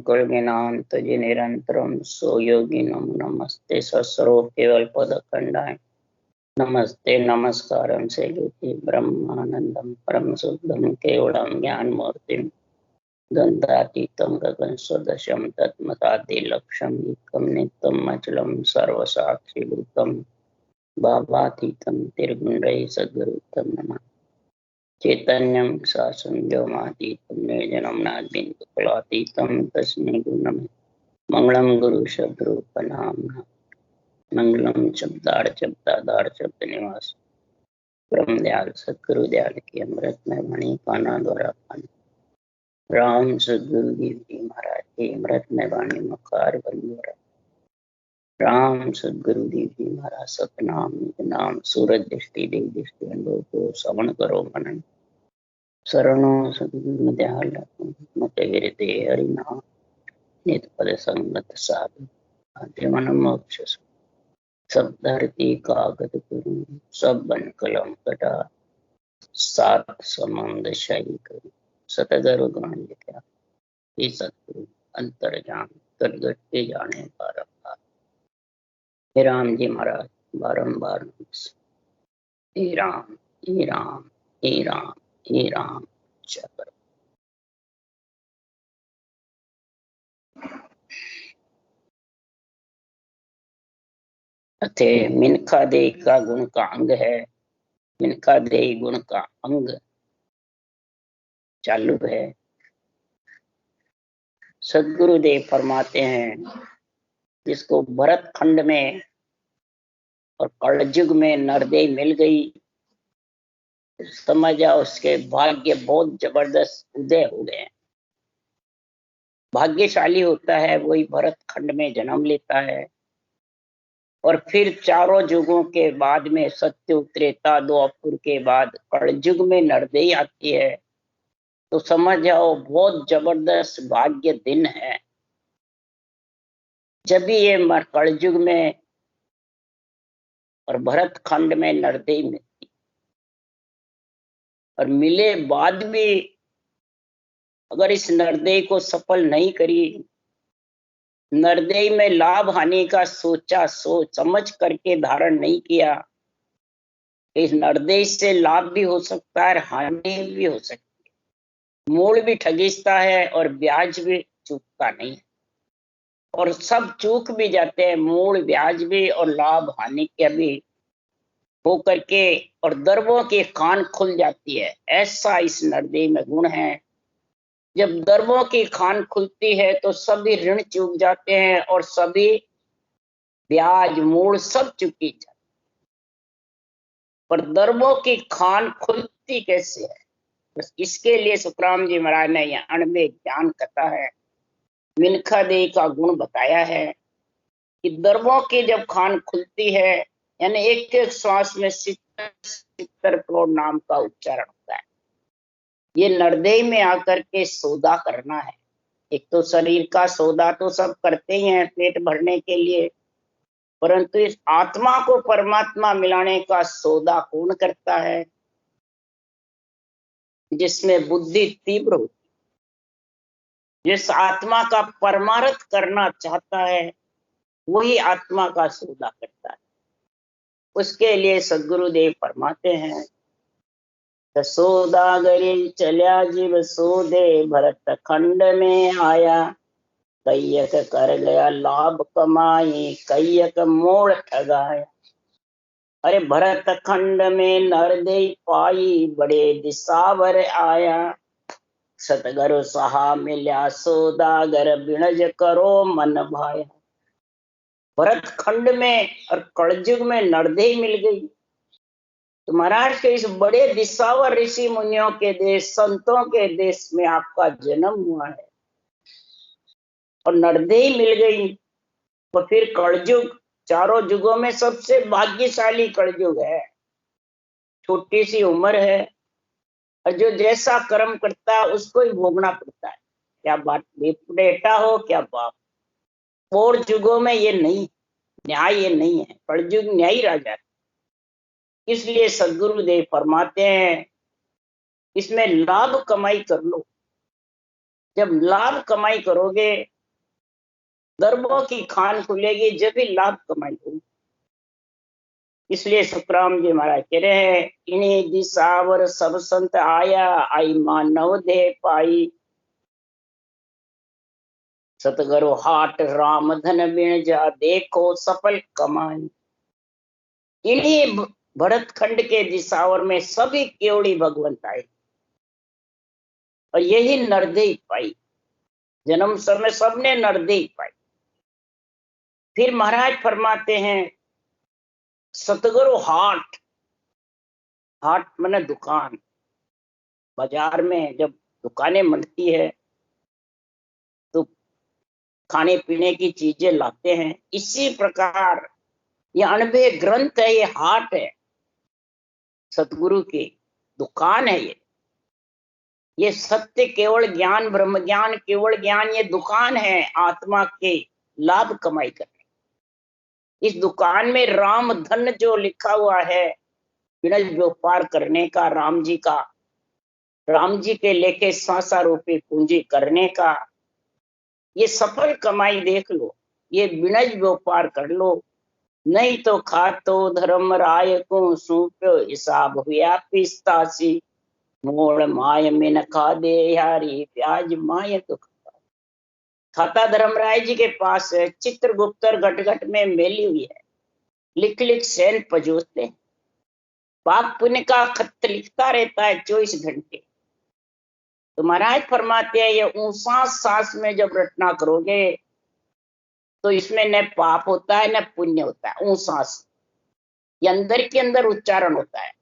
कुलगिनांत निरंतरम सो योगिनम नमस्ते सस्रो केवल पदखंडाय नमस्ते नमस्कारम से ब्रह्मानंदम परम शुद्धम केवलम ज्ञान मूर्तिम गंधातीतम गगन सदशम तत्मताति लक्ष्यम एकम नित्यम अचलम सर्वसाक्षी भूतम भावातीतम तिर्गुण्डै सद्गुरुतम नमः चैतन्यम शासन व्योमातीतम निर्जनम नादिन्दुकलातीतम तस्मै गुणम् मंगलम गुरु शब्द रूप नाम मंगलम शब्दार शब्द निवास ब्रह्म दयाल सतगुरु दयाल की अमृत में वाणी पाना द्वारा पाना राम सदगुरु देव जी महाराज की अमृत में वाणी मकार बंधुरा राम सदगुरु देव जी महाराज सतनाम नाम सूरज दृष्टि देव दृष्टि अनुभव को श्रवण करो मनन शरणों सदगुरु दयाल मत गिरते हरि नाम नित पद संगत साधु आद्यमन मोक्ष सब धरती कागज करूं सब बन कलम कटा सात समंद शाही करूं सतगुरु गान लिखा ये सतगुरु अंतर जान करगट के जाने बारंबार हे राम जी महाराज बारंबार नमस्ते हे राम हे राम हे राम हे राम चक्र अथे मिनखा दे का गुण का अंग है मिनखा दे गुण का अंग चालू है। सदगुरुदेव फरमाते हैं जिसको भरत खंड में और कलयुग में नरदेह मिल गई समझ जाओ उसके भाग्य बहुत जबरदस्त उदय हो गए। भाग्यशाली होता है वही भरत खंड में जन्म लेता है और फिर चारों युगों के बाद में सत्य त्रेता द्वापर के बाद कलयुग में नरदेह आती है तो समझ जाओ बहुत जबरदस्त भाग्य दिन है। जब भी ये कलयुग में और भरत खंड में नरदेह मिलती और मिले बाद भी अगर इस नरदेह को सफल नहीं करी नरदेह में लाभ हानि का सोचा सोच समझ करके धारण नहीं किया इस नरदेह से लाभ भी हो सकता है हानि भी हो सकती है। मूल भी ठगिस्ता है और ब्याज भी चूकता नहीं और सब चूक भी जाते हैं मूल ब्याज भी और लाभ हानि के भी हो करके और दरबों के कान खुल जाती है। ऐसा इस नरदेह में गुण है। जब दरबों की खान खुलती है तो सभी ऋण चूक जाते हैं और सभी ब्याज मूल सब चुकी जाती पर दरबों की खान खुलती कैसे है बस इसके लिए सुखराम जी महाराज ने यह अणबे ज्ञान कथा है मिनखा दे का गुण बताया है कि दरबों की जब खान खुलती है यानी एक एक श्वास में 70 करोड़ नाम का उच्चारण होता है। ये नरदेह में आकर के सौदा करना है। एक तो शरीर का सौदा तो सब करते ही हैं पेट भरने के लिए परंतु इस आत्मा को परमात्मा मिलाने का सौदा कौन करता है जिसमें बुद्धि तीव्र होती जिस आत्मा का परमार्थ करना चाहता है वही आत्मा का सौदा करता है। उसके लिए सदगुरुदेव फरमाते हैं सौदागरी चल्या जीव सोदे भरत खंड में आया कैयक कर गया लाभ कमाई कैयक मोड़ ठगाया। अरे भरत खंड में नरदेह पाई बड़े दिसावर आया सतगुरु सहा मिल्या सौदागर बिणज करो मन भाया। भरत खंड में और कलयुग में नरदेह मिल गई तो महाराज के इस बड़े दिसावर ऋषि मुनियों के देश संतों के देश में आपका जन्म हुआ है और नरदेह मिल गई तो फिर कलयुग चारों युगों में सबसे भाग्यशाली कलयुग है। छोटी सी उम्र है और जो जैसा कर्म करता है उसको ही भोगना पड़ता है क्या बात बेटा हो क्या बाप। और युगों में ये नहीं न्याय ये नहीं है कलयुग न्यायी राजा है। इसलिए सदगुरुदेव फरमाते हैं इसमें लाभ कमाई कर लो जब लाभ कमाई करोगे, दरबों की खान खुलेगी, जब भी लाभ कमाई होगी। इसलिए सुखराम जी महाराज कह रहे हैं, इन्हीं दिसावर सब संत आया, आई मानव दे पाई, सतगुरु हाट राम धन बिन जा, देखो सफल कमाई। इन्हीं भरत खंड के दिसावर में सभी केवड़ी भगवंत आए, और यही नरदेई पाई। जन्म समय सबने नरदेई पाई। फिर महाराज फरमाते हैं, सतगुरु हाट, हाट माने दुकान। बाजार में जब दुकानें मिलती है तो खाने पीने की चीजें लाते हैं, इसी प्रकार ये अनबे ग्रंथ है, ये हाट है, सतगुरु की दुकान है। ये सत्य केवल ज्ञान, ब्रह्म ज्ञान, केवल ज्ञान, ये दुकान है आत्मा के लाभ कमाई करने। इस दुकान में राम धन जो लिखा हुआ है, बिना व्यापार करने का, राम जी का, राम जी के लेके सांसा रूपी पूंजी करने का, ये सफल कमाई देख लो। ये बिना व्यापार कर लो, नहीं तो खातो धर्म राय को सूप्यो, हिसाब हुआ पिस्तासी, मोड़ माय में न खा दे यारी, प्याज माय तो खाता धर्मराय जी के पास है, चित्रगुप्तर घट घट में मेली हुई है, लिख लिख सैन पजोते, पाप पुण्य का खत लिखता रहता है 24 घंटे। तो महाराज फरमाते हैं, ये ऊंसा सांस में जब रटना करोगे तो इसमें न पाप होता है न पुण्य होता है। ऊंसास ये अंदर के अंदर उच्चारण होता है।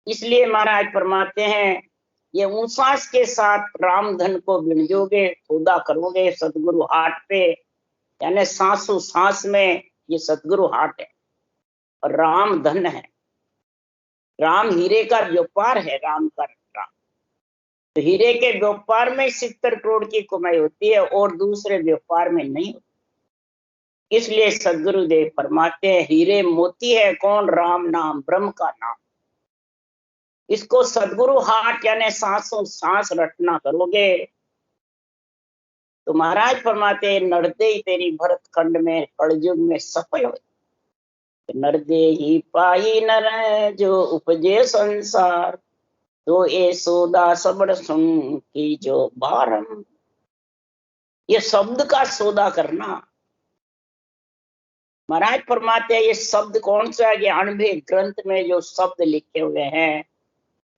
इसलिए महाराज फरमाते हैं, ये ऊंसास के साथ राम धन को बिणजोगे, सौदा करोगे सतगुरु हाट पे, यानी सांसों सांस में ये सतगुरु हाट है और राम धन है। राम हीरे का व्यापार है, राम का राम। तो हीरे के व्यापार में 70 करोड़ की कमाई होती है और दूसरे व्यापार में नहीं होती। इसलिए सदगुरुदेव फरमाते हैं, हीरे मोती है कौन? राम नाम, ब्रह्म का नाम। इसको सदगुरु हाट यानी सांसों सांस रटना करोगे तो महाराज फरमाते हैं, नरदे तेरी भरत खंड में कलयुग में सफल हो। नरदे ही पाई नर जो उपजे संसार, तो ये सौदा सबड़ सुन की जो बारम। ये शब्द का सौदा करना। महाराज फरमाते हैं, ये शब्द कौन सा है? ये अनभे ग्रंथ में जो शब्द लिखे हुए हैं,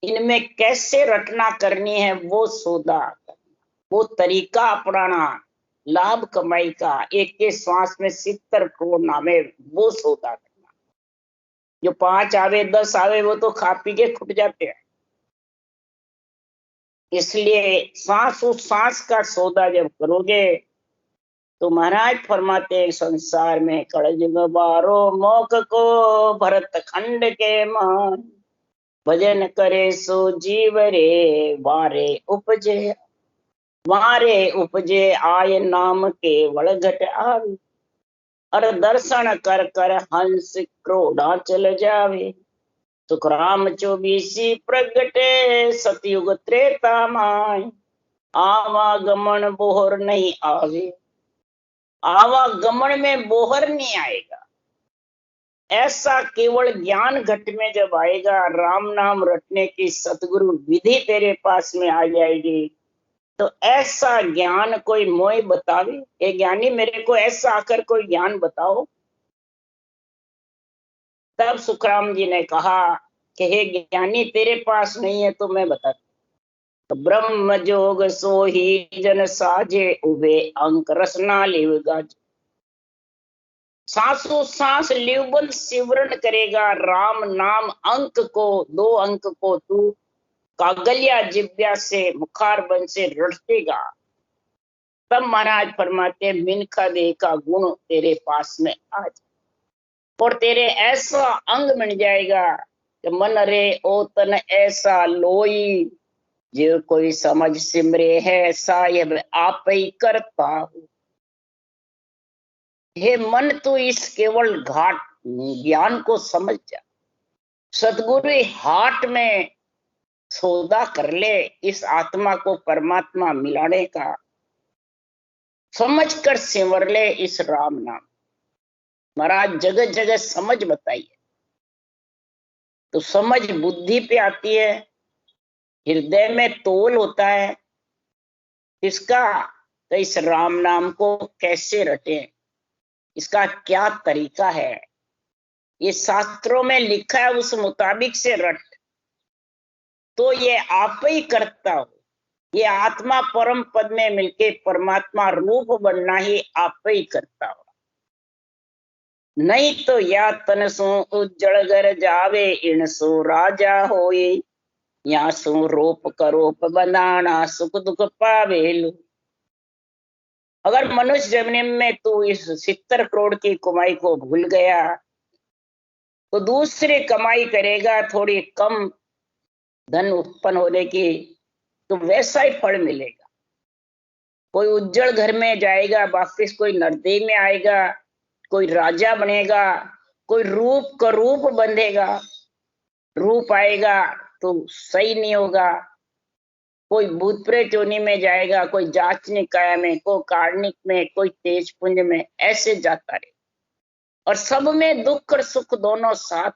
इनमें कैसे रटना करनी है वो सौदा करना, वो तरीका अपनाना लाभ कमाई का। एक के श्वास में 70 करोड़ नामे, वो सौदा करना। जो 5 आवे 10 आवे वो तो खा पी के खुट जाते हैं। इसलिए सांस उस सांस का सौदा जब करोगे तो महाराज फरमाते हैं, संसार में कलयुग बारो मोख को, भरत खंड के मान, भजन करे सो जीव रे, वारे उपजे आय नाम के वड़घट आवे, और दर्शन कर कर हंस क्रोड़ा चल जावे। सुखराम 24 प्रगटे, सतयुग त्रेता माय, आवागमन बोहर नहीं आवे। आवागमन में बोहर नहीं आएगा। ऐसा केवल ज्ञान घट में जब आएगा, राम नाम रटने की सतगुरु विधि तेरे पास में आ जाएगी, तो ऐसा ज्ञान कोई मोय बतावे, ये ज्ञानी मेरे को ऐसा आकर कोई ज्ञान बताओ। तब सुखराम जी ने कहा कि हे ज्ञानी, तेरे पास नहीं है तो मैं बता। तो ब्रह्म जोग सो ही जन साजे, उबे अंक रसना लिव गाज। सांसों सांस लिवबंद सिमरण करेगा राम नाम, अंक को 2 अंक को तू कागलिया जिब्या से मुखार बन से रटतेगा। तब महाराज फरमाते, मिनखा दे का गुण तेरे पास में आ जाए और तेरे ऐसा अंग मिल जाएगा कि मन रे ओ तन ऐसा लोई, जो कोई समझ सिमरे है साहिब आप ही करता हूं। हे मन, तू इस केवल घाट ज्ञान को समझ जा। सतगुरु हाट में सौदा कर ले इस आत्मा को परमात्मा मिलाने का, समझ कर सिमर ले इस राम नाम। महाराज जगह जगह समझ बताइए, तो समझ बुद्धि पे आती है, हृदय में तोल होता है इसका, तो इस राम नाम को कैसे रटे, इसका क्या तरीका है, ये शास्त्रों में लिखा है, उस मुताबिक से रट, तो ये आप ही करता हो। ये आत्मा परम पद में मिलके परमात्मा रूप बनना ही आप ही करता हो। नहीं तो या तन सो उज्जड़ घर जावे, इन सो राजा होए, या सो रूप करोप बनाना, सुख दुख पावे लो। अगर मनुष्य जन्म में तू इस 70 करोड़ की कमाई को भूल गया, तो दूसरी कमाई करेगा थोड़ी कम धन उत्पन्न होने की, तो वैसा ही फल मिलेगा। कोई उज्जवल घर में जाएगा, वापिस कोई नरदेह में आएगा, कोई राजा बनेगा, कोई रूप का रूप बंधेगा, रूप आएगा तो सही नहीं होगा। कोई भूत प्रेत योनि में जाएगा, कोई जाचनिक काया में, कोई कार्णिक में, कोई तेज पुंज में, ऐसे जाता रहे। और सब में दुख और सुख दोनों साथ,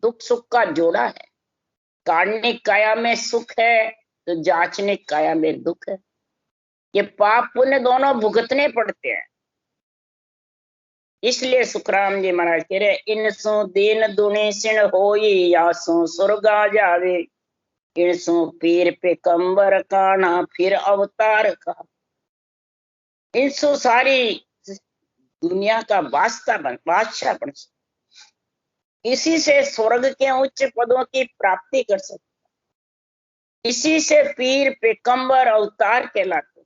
दुख सुख का जोड़ा है। कार्णिक काया में सुख है तो जाचनिक काया में दुख है। ये पाप पुण्य दोनों भुगतने पड़ते हैं। इसलिए सुखराम जी महाराज कह रहे, इनसो दीन दुनी सिण होई, या सो स्वर्गा जावे, इनसो पीर पे कंबर काना, फिर अवतार का। इनसो सारी दुनिया का बादशाह बन सकता, इसी से स्वर्ग के उच्च पदों की प्राप्ति कर सकता, इसी से पीर पैगंबर अवतार कहलाते।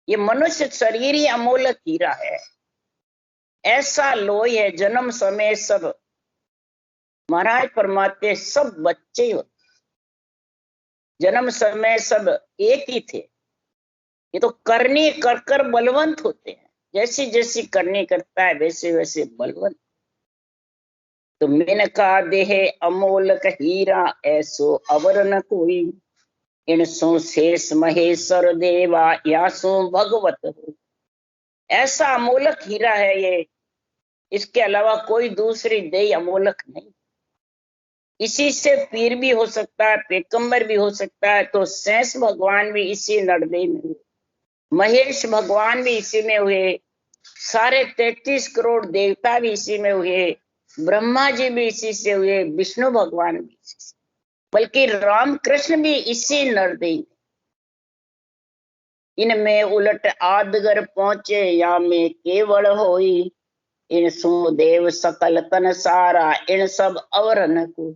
ये मनुष्य शरीर ही अमूल्य हीरा है, ऐसा लोई है। जन्म समय सब महाराज फरमाते सब बच्चे ही होते, जन्म समय सब एक ही थे। ये तो करनी कर कर बलवंत होते हैं, जैसी जैसी करनी करता है वैसे वैसे बलवंत। तो मिनका देह अमोलक हीरा, ऐसो अवर न कोई, इनसो शेष महेश्वर देवा, यासो भगवत हो। ऐसा अमोलक हीरा है ये, इसके अलावा कोई दूसरी देह अमोलक नहीं। इसी से पीर भी हो सकता है, पैगंबर भी हो सकता है, तो शेष भगवान भी इसी नरदेह में हुए, महेश भगवान भी इसी में हुए, सारे 33 करोड़ देवता भी इसी में हुए, ब्रह्मा जी भी इसी से हुए, विष्णु भगवान भी इसी से, बल्कि राम कृष्ण भी इसी नरदेह। इनमें उलट आदगर पहुंचे, या में केवल होई, इन सो देव सकल तन सारा, इन सब अवर न कोई।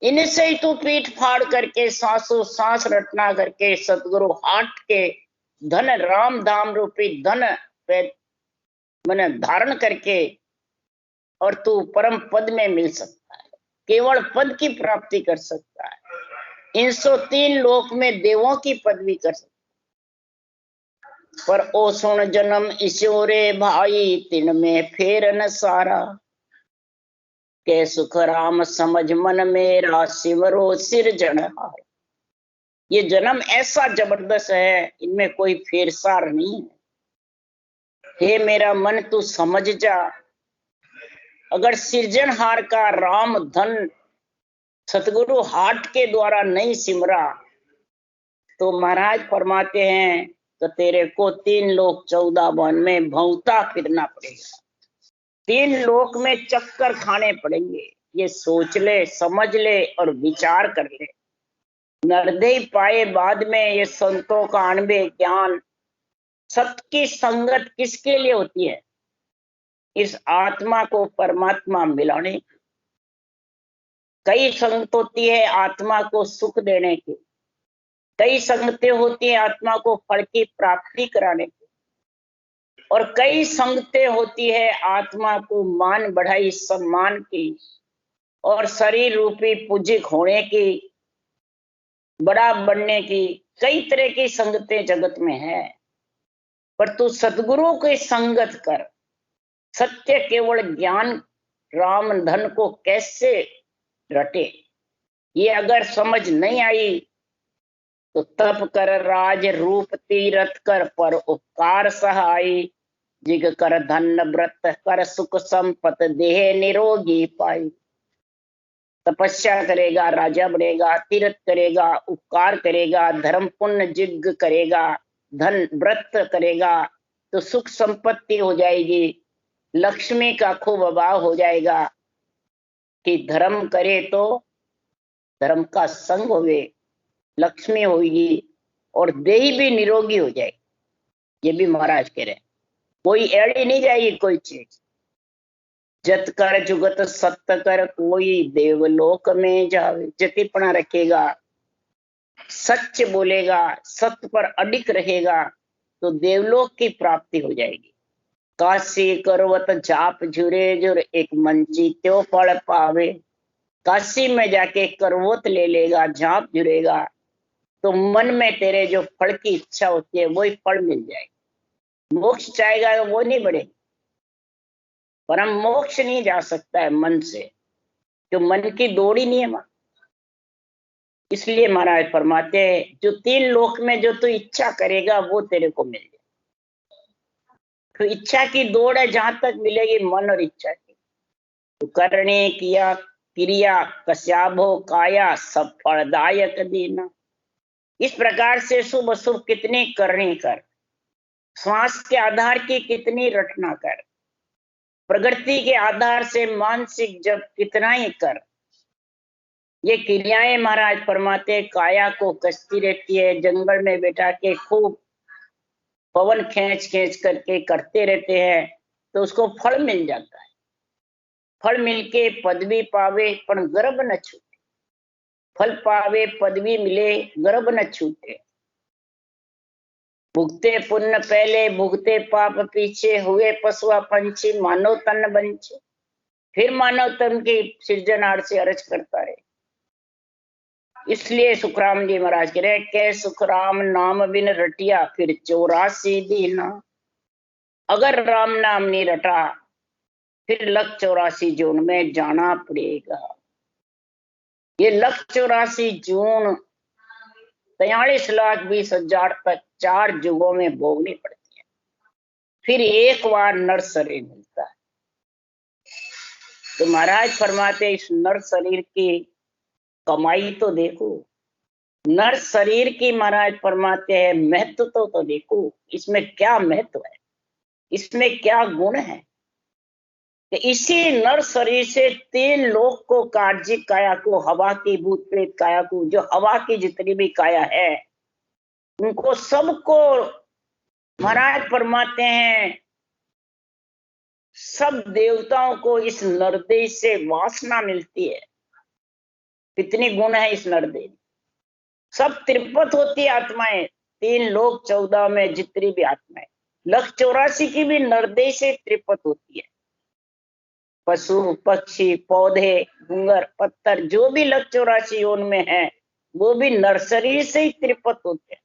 इनसे ही तू पीठ फाड़ करके सांसों सांस रटना करके सतगुरु हाट के धन राम धाम रूपी धन पे मैंने धारण करके, और तू परम पद में मिल सकता है, केवल पद की प्राप्ति कर सकता है। 103 लोक में देवों की पदवी कर सकता है। पर ओ सुन जन्म ईश्वरे भाई, तिन में फेर न सारा, के सुख राम समझ मन मेरा, सिमरो सिरजनहार। ये जन्म ऐसा जबरदस्त है, इनमें कोई फेरसार नहीं है। हे मेरा मन तू समझ जा, अगर सृजनहार का राम धन सतगुरु हाट के द्वारा नहीं सिमरा, तो महाराज फरमाते हैं तो तेरे को 3 लोक 14 वन में भौंता फिरना पड़ेगा, 3 लोक में चक्कर खाने पड़ेंगे। ये सोच ले, समझ ले और विचार कर ले। नरदेह पाए बाद में ये संतों का अनबे ज्ञान, सत्य की संगत किसके लिए होती है? इस आत्मा को परमात्मा मिलाने की। कई संगत होती है आत्मा को सुख देने की, कई संगतें होती है आत्मा को फल की प्राप्ति कराने की, और कई संगतें होती है आत्मा को मान बढ़ाई सम्मान की और शरीर रूपी पूजिक होने की, बड़ा बनने की। कई तरह की संगतें जगत में है, पर तू सदगुरु की संगत कर। सत्य केवल ज्ञान राम धन को कैसे रटे, ये अगर समझ नहीं आई तो तप कर राज रूप तीरथ कर पर उपकार सहाय, जिग कर धन व्रत कर सुख संपत देह निरोगी पाई। तपस्या करेगा, राजा बनेगा, तीर्थ करेगा, उपकार करेगा, धर्म पुण्य जिग करेगा, धन व्रत करेगा तो सुख संपत्ति हो जाएगी, लक्ष्मी का खूब अभाव हो जाएगा। कि धर्म करे तो धर्म का संग होवे, लक्ष्मी होगी और देही भी निरोगी हो जाएगी। ये भी महाराज कह रहे हैं, कोई एड़ी नहीं जाएगी कोई चीज। जत कर जुगत सत्य कर कोई देवलोक में जावे। जतिपना रखेगा, सच बोलेगा, सत्य पर अडिग रहेगा तो देवलोक की प्राप्ति हो जाएगी। काशी करवत जाप झुरे जुर एक मंची त्यो फल पावे। काशी में जाके करवत ले लेगा, झांप जुरेगा तो मन में तेरे जो फल की इच्छा होती है वही फल मिल जाएगा। मोक्ष चाहेगा तो वो नहीं बढ़ेगा, परम मोक्ष नहीं जा सकता है मन से, जो मन की दौड़ ही नहीं है वहां। इसलिए महाराज फरमाते हैं जो 3 लोक में जो तू इच्छा करेगा वो तेरे को मिल जाए। तो इच्छा की दौड़ है, जहां तक मिलेगी मन और इच्छा की। तो करने किया क्रिया कश्याभो काया सब फलदायक दीना। इस प्रकार से शुभ अशुभ कितनी करनी कर, श्वास के आधार की कितनी रटना कर, प्रगति के आधार से मानसिक जब कितना ही कर। ये क्रियाएं महाराज फरमाते काया को कसती रहती है, जंगल में बैठा के खूब पवन खींच खींच करके करते रहते हैं तो उसको फल मिल जाता है। फल मिलके पदवी पावे पर गर्भ न छूटे, फल पावे पदवी मिले गर्भ न छूटे। भुगते पुण्य पहले भुगते पाप पीछे, हुए पशुआ पंछी मानव तन बंचे। फिर मानव तन की सृजनार से अर्ज करता है। इसलिए सुखराम जी महाराज कह रहे के सुखराम नाम बिन रटिया फिर 84 दीना। अगर राम नाम नहीं रटा फिर 184 जून में जाना पड़ेगा। ये 184 जून 43,20,000 तक 4 युगों में भोगनी पड़ती है, फिर एक बार नर शरीर मिलता है। तो महाराज फरमाते इस नर शरीर की कमाई तो देखो, नर शरीर की महाराज फरमाते हैं महत्व तो देखो, इसमें क्या महत्व है, इसमें क्या गुण है। कि इसी नर शरीर से 3 लोक को, कार्जिक काया को, हवा की भूत प्रेत काया को, जो हवा की जितनी भी काया है उनको सबको महाराज फरमाते हैं, सब देवताओं को इस नरदेह से वासना मिलती है। कितनी गुण है इस नरदेह, सब त्रिपत होती है आत्माएं, 3 लोक 14 में जितनी भी आत्माएं, 184 की भी नरदेह से त्रिपत होती है। पशु पक्षी पौधे डूंगर पत्थर जो भी 184 योन में है वो भी नर्सरी से ही त्रिपत होते हैं।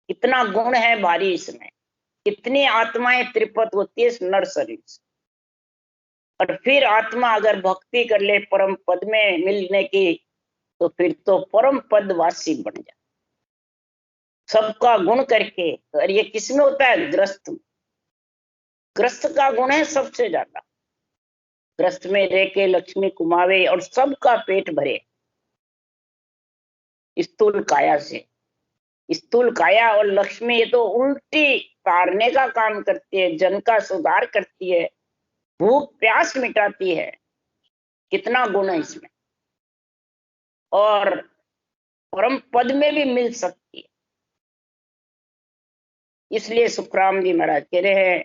इतना गुण है भारी इसमें, कितनी आत्माएं त्रिपत होती है इस नर्सरी से। और फिर आत्मा अगर भक्ति कर ले परम पद में मिलने की तो फिर तो परम पद वासी बन जाए सबका गुण करके। और ये किसमें होता है, ग्रस्त में। ग्रस्त का गुण है सबसे ज्यादा, ग्रस्त में रह के लक्ष्मी कुमावे और सबका पेट भरे। स्थूल काया से, स्थूल काया और लक्ष्मी ये तो उल्टी तारने का काम करती है, जन का सुधार करती है, भूख प्यास मिटाती है। कितना गुण है इसमें, और परम पद में भी मिल सकती है। इसलिए सुखराम जी महाराज कह रहे हैं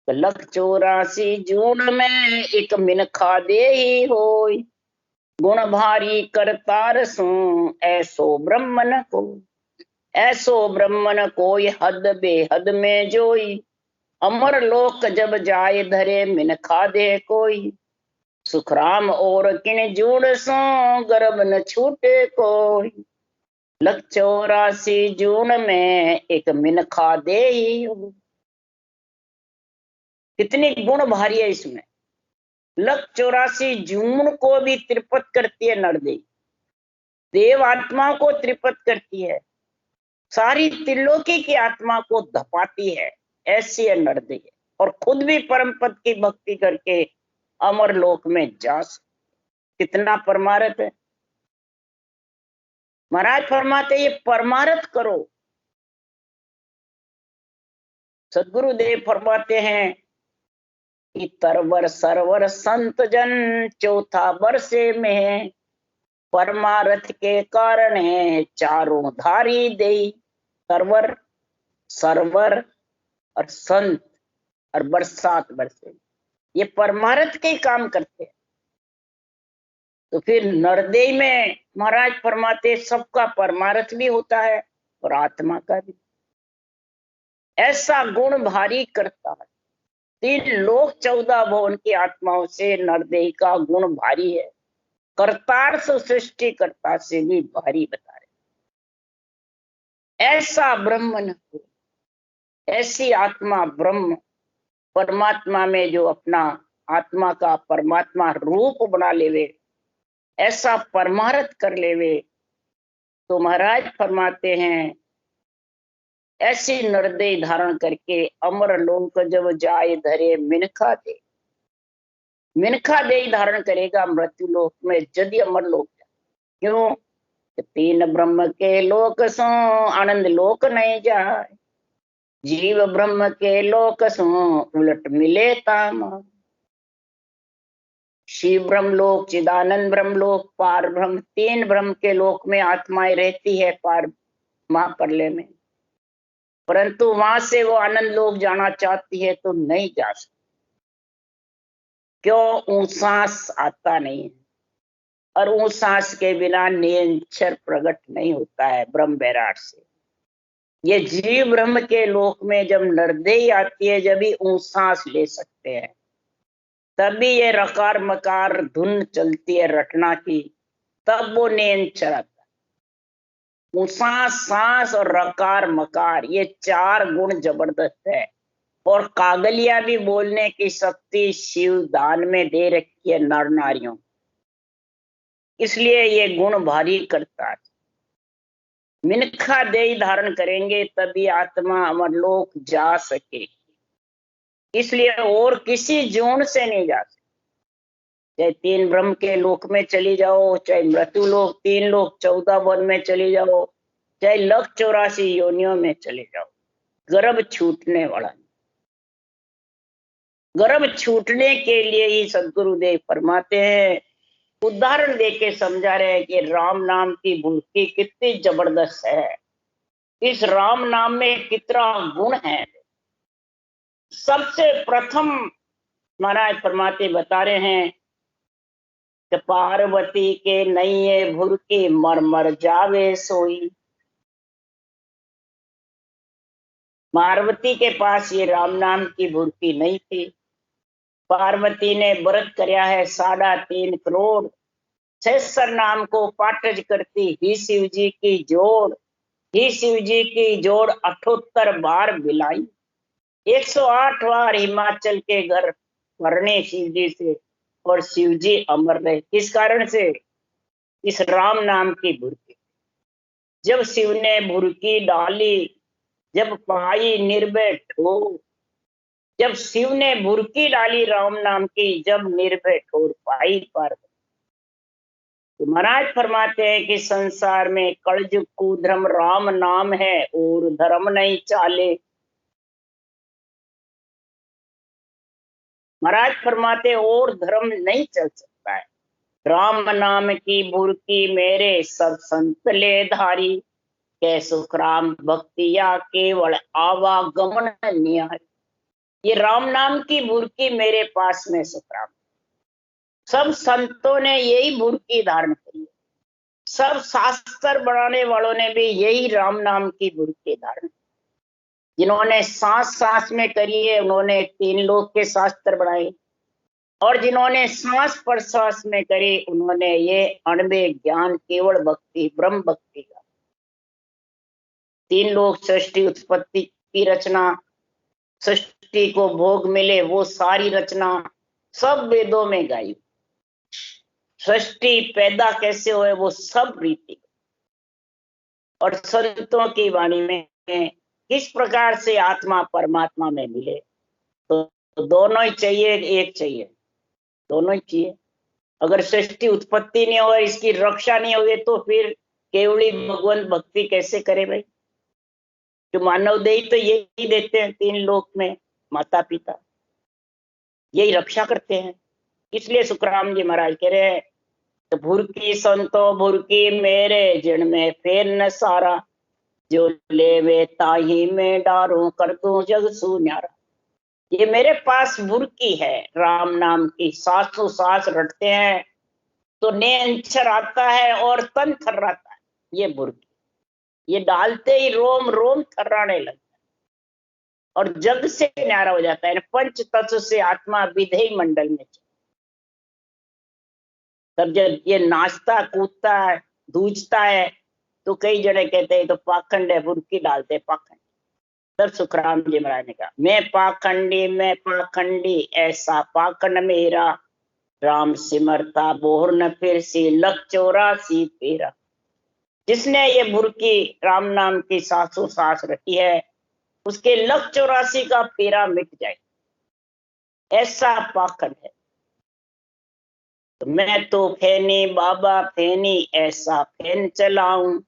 184 जून में एक मिनखा दे ही होय, गुण भारी करतार सो ऐसो ब्रह्मन को। ऐसो ब्रह्मन कोई हद बेहद में जोई, अमर लोक जब जाए धरे मिनखा दे कोई। सुखराम और किन जूड़ सो गर्भ न छूटे कोई, 184 जून में एक मिनखा दे ही हो। कितनी गुण भारी है इसमें, 184 जून को भी त्रिपत करती है नरदेही। देव आत्मा को त्रिपत करती है, सारी त्रिलोकी की आत्मा को धपाती है, ऐसी है नरदेय। और खुद भी परम पद की भक्ति करके अमर लोक में जा सकती। कितना परमार्थ है। महाराज फरमाते ये परमार्थ करो। सदगुरुदेव फरमाते हैं कि तरवर सरवर संत जन चौथा वर्षे में परमार्थ के कारण है चारों धारी दे। तरवर सरवर और संत और बरसात बरसे, ये परमार्थ के काम करते हैं। तो फिर नरदेय में महाराज फरमाते सबका परमार्थ भी होता है और आत्मा का भी। ऐसा गुण भारी करता है। 3 लोक 14 भुवन की आत्माओं से नरदेय का गुण भारी है। कर्तार्थ सृष्टिकर्ता से भी भारी बता रहे। ऐसा ब्रह्म न हो, ऐसी आत्मा ब्रह्म परमात्मा में जो अपना आत्मा का परमात्मा रूप बना लेवे, ऐसा परमार्थ कर लेवे, तो महाराज फरमाते हैं ऐसी नरदेय धारण करके अमर लोक जब जाए धरे मिनखा दे। मिनखा दे धारण करेगा मृत्यु लोक में, यदि अमर लोक। क्यों? 3 ब्रह्म के लोक सो आनंद लोक नहीं जाए, जीव ब्रह्म के लोक सो उलट मिले ताम। शिव ब्रह्म लोक, चिदानंद ब्रह्म लोक, पार ब्रह्म, 3 ब्रह्म के लोक में आत्माएं रहती है पार महाप्रलय में। परंतु वहां से वो आनंद लोक जाना चाहती है तो नहीं जा सकती। क्यों? ऊंसास आता नहीं है, और ऊंसास के बिना निरंतर प्रकट नहीं होता है ब्रह्म बैराट से। ये जीव ब्रह्म के लोक में जब नरदेय आती है, जब ही ऊंसास ले सकते हैं, तभी ये रकार मकार धुन चलती है रटना की, तब वो निरंतर आता है। ऊंसास, सांस और रकार मकार, ये 4 गुण जबरदस्त है। और कागलिया भी बोलने की शक्ति शिव दान में दे रखी है नर नारियों, इसलिए ये गुण भारी करता है। मिनखा देह धारण करेंगे तभी आत्मा अमरलोक जा सके, इसलिए और किसी जोन से नहीं जा सकते। चाहे 3 ब्रह्म के लोक में चली जाओ, चाहे मृत्यु लोक 3 लोक 14 वन में चली जाओ, चाहे 184 योनियों में चले जाओ, गर्भ छूटने वाला। गर्भ छूटने के लिए ही सदगुरुदेव फरमाते हैं, उदाहरण देके समझा रहे हैं कि राम नाम की भक्ति कितनी जबरदस्त है, इस राम नाम में कितना गुण है। सबसे प्रथम महाराज फरमाते बता रहे हैं कि पार्वती के नैये भुरकी मर मर जावे सोई। पार्वती के पास ये राम नाम की भुरकी नहीं थी। पार्वती ने व्रत करया है 3.5 करोड़, 6 नाम को पाठज करती ही शिव जी की जोड़, ही शिव जी की जोड़ 78 बार बिलाई, 108 बार हिमाचल के घर भरने शिव जी से, और शिव जी अमर रहे। किस कारण से? इस राम नाम की भुरकी। जब शिव ने भुरकी डाली, जब पाई निर्भय ठोर, जब शिव ने भुरकी डाली राम नाम की, जब निर्भय ठोर पाई पार्वती। तो महाराज फरमाते हैं कि संसार में कलयुग कुधर्म राम नाम है और धर्म नहीं चाले। महाराज फरमाते और धर्म नहीं चल सकता है। राम नाम की भुरकी मेरे सब संत ले धारी, कै सुख राम भक्तिया केवल आवागमन निहारी। ये राम नाम की भुरकी मेरे पास में सुख राम, सब संतों ने यही भुरकी धारण की, सब शास्त्र बनाने वालों ने भी यही राम नाम की भुरकी धारण की। जिन्होंने सांस सांस में करी है उन्होंने 3 लोक के शास्त्र बनाए, और जिन्होंने सांस प्रश्वास में करे उन्होंने ये अणवे ज्ञान केवल भक्ति ब्रह्म भक्ति का 3 लोक सृष्टि उत्पत्ति की रचना, सृष्टि को भोग मिले वो सारी रचना सब वेदों में गाई। सृष्टि पैदा कैसे हुए वो सब रीति, और संतों की वाणी में किस प्रकार से आत्मा परमात्मा में मिले। तो दोनों ही चाहिए, एक चाहिए, दोनों ही चाहिए। अगर सृष्टि उत्पत्ति नहीं हो, इसकी रक्षा नहीं होगी, तो फिर केवली भगवान भक्ति कैसे करे भाई। जो मानव देही तो यही देते हैं, तीन लोक में माता पिता यही रक्षा करते हैं। इसलिए सुखराम जी महाराज कह रहे हैं, तो भुरकी संतो भुरकी मेरे जिण में फेर न सारा, जो लेवे ताही में डारो कर दूं जग सुन्यारा। ये मेरे पास बुरकी है, राम नाम की, सासों सास रटते हैं तो नेंचर आता है और तन थर्राता है। ये बुरकी, ये डालते ही रोम रोम थर्राने लगता है और जग से न्यारा हो जाता है। पंच तत्व से आत्मा विधेय मंडल में तब जब ये नाचता कूदता है, दूजता है, तो कई जने कहते हैं तो पाखंड है, बुरकी डालते पाखंड। तब सुखराम जी महाराज ने कहा, मैं पाखंडी ऐसा पाखंड मेरा, राम सिमरता बोहर न फिर सी लख 84 फेरा। जिसने ये बुरकी राम नाम की सासों सास रटी है, उसके लख 84 का फेरा मिट जाए, ऐसा पाखंड है। तो मैं तो फैनी बाबा फैनी, ऐसा फैन चलाऊं,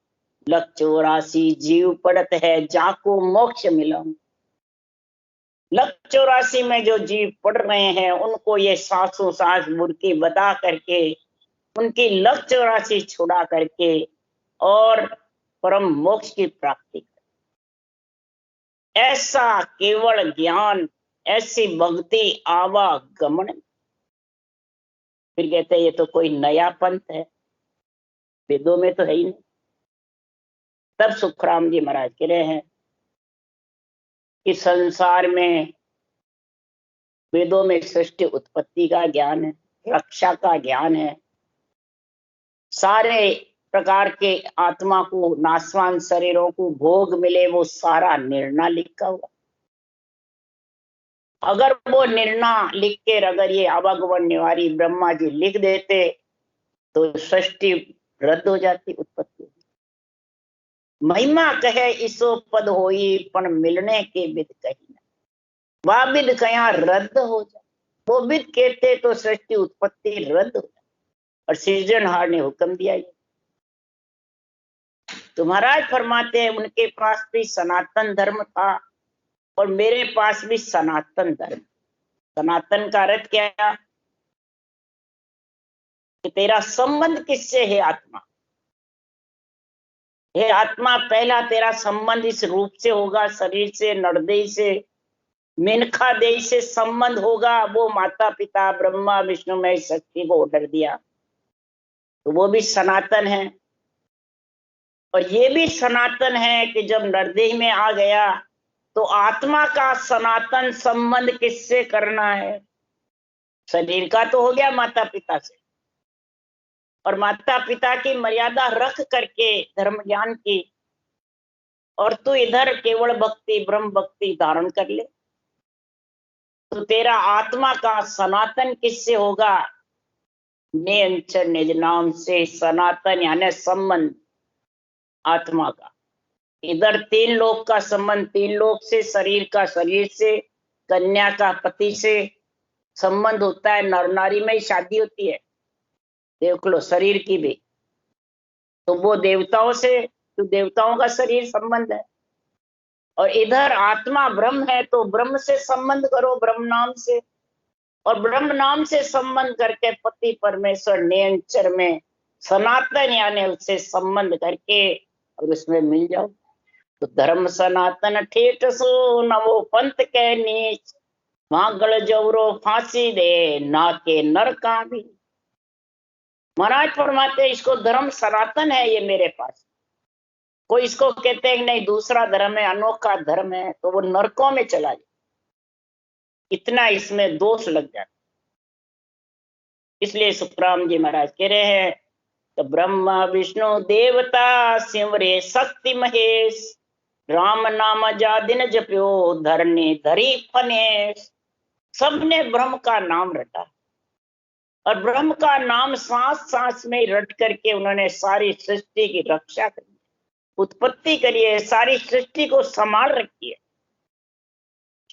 लख 84 जीव पड़त है जाको मोक्ष मिलाऊं। लख 84 में जो जीव पढ़ रहे हैं, उनको ये सासों सास बुरकी बता करके, उनकी लख 84 छुड़ा करके और परम मोक्ष की प्राप्ति कर। ऐसा केवल ज्ञान, ऐसी भक्ति आवागमन। फिर कहते हैं ये तो कोई नया पंथ है, वेदों में तो है ही नहीं। तब सुखराम जी महाराज कह रहे हैं कि संसार में वेदों में सृष्टि उत्पत्ति का ज्ञान है, रक्षा का ज्ञान है, सारे प्रकार के आत्मा को, नाशवान शरीरों को भोग मिले, वो सारा निर्णय लिखा हुआ। अगर वो निर्णय लिख के, अगर ये आवागमन निवारी ब्रह्मा जी लिख देते, तो सृष्टि रद्द हो जाती, उत्पत्ति। महिमा कहे इसो पद होई, पण मिलने के विद कही, वह विद कया रद्द हो जाए। वो विद कहते तो सृष्टि उत्पत्ति रद्द हो जाए, और सृजनहार ने हुक्म दिया। ये तो महाराज फरमाते हैं, उनके पास भी सनातन धर्म था और मेरे पास भी सनातन धर्म। सनातन का अर्थ क्या, कि तेरा संबंध किससे है आत्मा। हे आत्मा, पहला तेरा संबंध इस रूप से होगा, शरीर से, नरदेह से, मेनका देह से संबंध होगा। वो माता पिता ब्रह्मा विष्णु महेश शक्ति को ऑर्डर दिया, तो वो भी सनातन है। और ये भी सनातन है कि जब नरदेह में आ गया, तो आत्मा का सनातन संबंध किससे करना है। शरीर का तो हो गया माता पिता से, और माता पिता की मर्यादा रख करके धर्म ज्ञान की, और तू इधर केवल भक्ति ब्रह्म भक्ति धारण कर ले, तो तेरा आत्मा का सनातन किससे होगा। निज नाम से सनातन यानी संबंध आत्मा का। इधर तीन लोक का संबंध, तीन लोक से, शरीर का शरीर से, कन्या का पति से संबंध होता है। नर नारी में ही शादी होती है, देख लो, शरीर की भी। तो वो देवताओं से, तो देवताओं का शरीर संबंध है। और इधर आत्मा ब्रह्म है, तो ब्रह्म से संबंध करो, ब्रह्म नाम से। और ब्रह्म नाम से संबंध करके पति परमेश्वर निरंतर में सनातन यानी उससे संबंध करके और उसमें मिल जाओ। तो धर्म सनातन ठेठ सो, नवो पंथ के नीच, वहां गल जवरो फांसी दे, ना के नर का भी। महाराज फरमाते इसको धर्म सनातन है, ये मेरे पास। कोई इसको कहते हैं नहीं दूसरा धर्म है, अनोखा धर्म है, तो वो नरकों में चला जाए, इतना इसमें दोष लग जाता। इसलिए सुखराम जी महाराज कह रहे हैं, तो ब्रह्मा विष्णु देवता सिमरे शक्ति महेश, राम नाम जा दिन जप्यो, धरनी धरी फनेश। सबने ब्रह्म का नाम रटा, और ब्रह्म का नाम सांस सांस में रट करके उन्होंने सारी सृष्टि की रक्षा करी, उत्पत्ति करी है, सारी सृष्टि को संभाल रखी है।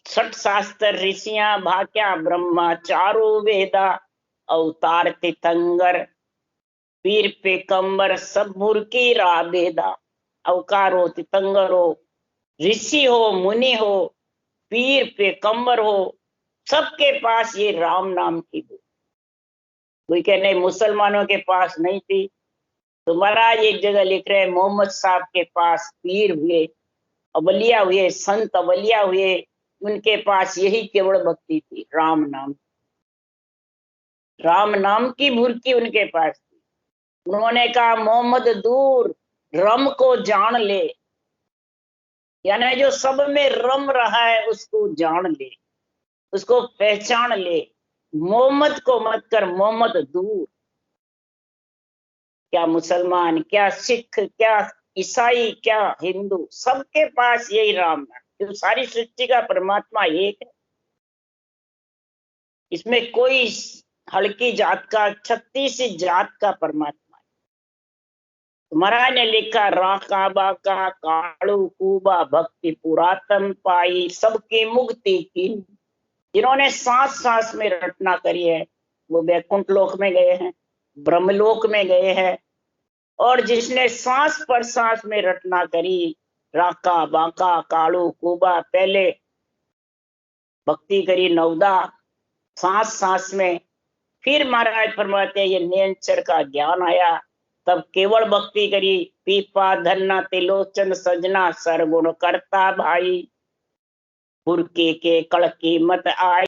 6 शास्त्र, ऋषियां, भाक्या, ब्रह्मा, चारों वेदा, अवतार तीर्थंकर, पीर पैगंबर, सब मूर्खी राबेदा, अवकार हो, तीर्थंकर हो, ऋषि हो, मुनि हो, पीर पैगंबर हो, सबके पास ये राम नाम की बुक। कोई कहे नहीं मुसलमानों के पास नहीं थी, तो महाराज एक जगह लिख रहे हैं मोहम्मद साहब के पास पीर हुए, अवलिया हुए, संत अवलिया हुए, उनके पास यही केवल भक्ति थी, राम नाम। राम नाम की भूर्की उनके पास थी। उन्होंने कहा मोहम्मद दूर, रम को जान ले, यानी जो सब में रम रहा है उसको जान ले, उसको पहचान ले, मोहम्मद को मत कर, मोहम्मद दूर। क्या मुसलमान, क्या सिख, क्या ईसाई, क्या हिंदू, सबके पास यही राम है, जो सारी सृष्टि का परमात्मा एक है। इसमें कोई हल्की जात का, 36 जात का परमात्मा है। महाराज ने लिखा राका बाका कालू कूबा भक्ति पुरातन पाई, सबकी मुक्ति की। जिन्होंने सांस सांस में रचना करी है वो वैकुंठ लोक में गए हैं, ब्रह्मलोक में गए हैं। और जिसने सांस पर सांस में रचना करी, राका बाका कालू कूबा, पहले भक्ति करी नवदा, सांस सांस में, फिर महाराज फरमाते ये नियंचर का ज्ञान आया, तब केवल भक्ति करी, पीपा धन्ना तिलोचन सजना, सरगुण करता भाई, बुरके के कड़की मत आई।